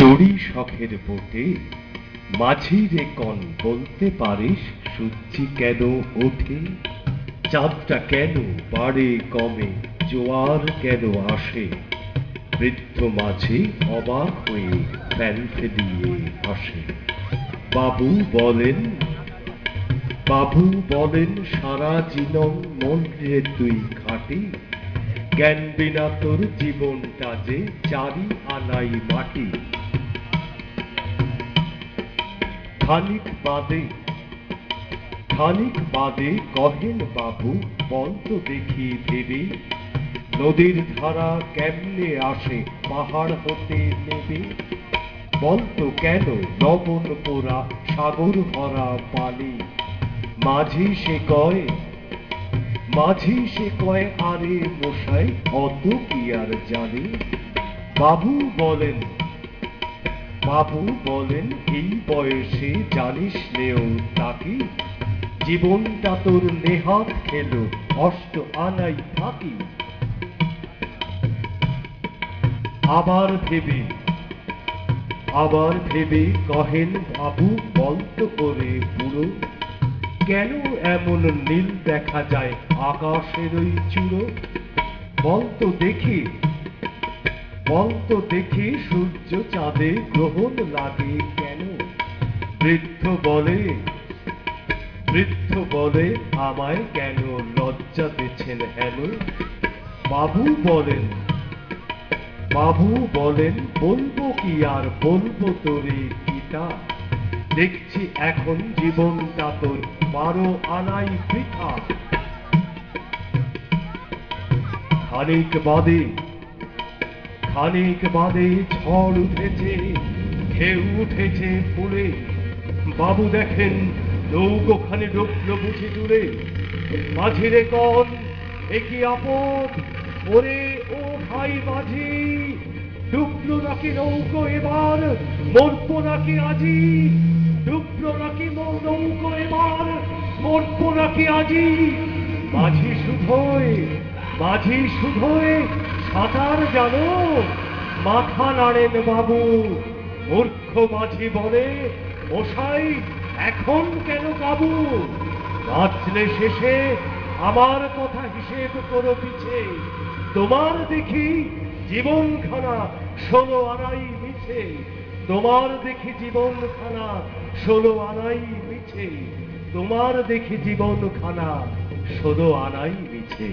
চড়ি শখের বোটে মাঝি রে কন বলতে পারিস সূর্যি কেন ওঠে, চাঁদটা কেন বাড়ে কমে, জোয়ার কেন আসে। বৃদ্ধ মাঝি অবাক হয়ে ফ্যান ফেলিয়ে হাসে। বাবু বলেন বাবু বলেন সারা জীবন মন রে তুই খাটি, জ্ঞান বিনা তোর জীবনটা যে চারি আনাই মাটি। খানিক বাদে কহেন বাবু বলতো দেখি ভেবে, নদীর ধারা কেমনে আসে পাহাড় হতে নেবে। বলতো কেন লবণ পোড়া সাগর ভরা পানি। মাঝি সে কয় আরে মশাই অত কি আর জানি। বাবু বলেন এই বয়সে জানিস নেও তাকে, জীবনটা তোর নেহাত খেলো অষ্ট আনাই থাকি। আবার ভেবে কহেন বাবু বলতো করে বুড়ো, কেন এমন নীল দেখা যায় আকাশের ওই চূড়ো। বলতো দেখি সূর্য চাঁদে গ্রহণ লাগে কেন। বৃদ্ধ বলে আমায় কেন লজ্জা দিচ্ছেন হেন। বাবু বলেন বলবো কি আর বলবো তোরে গীতা, দেখছি এখন জীবনটা তোর 12 আনাই বৃথা। খানিক বাদে ঝড় উঠেছে, ঢেউ উঠেছে ফুলে। বাবু দেখেন নৌকোখানি ডুবলো বুঝি দূরে। মাঝিরে কন এ কি আপদ, ওরে ও ভাই মাঝি, ডুবলো নাকি নৌকো এবার, মরবো নাকি আজি। ডুবলো নাকি নৌকো এবার, মরবো নাকি আজি। মাঝি শুধোয় সাঁতার জানো, মাথা নাড়েন বাবু। মূর্খ মাঝি বলে মশাই এখন কেন কাবু। বাঁচলে শেষে আমার কথা হিসেব করো পিছে, তোমার দেখি জীবনখানা 16 আনাই মিছে। তোমার দেখি জীবনখানা 16 আনাই মিছে। তোমার দেখি জীবনখানা 16 আনাই মিছে।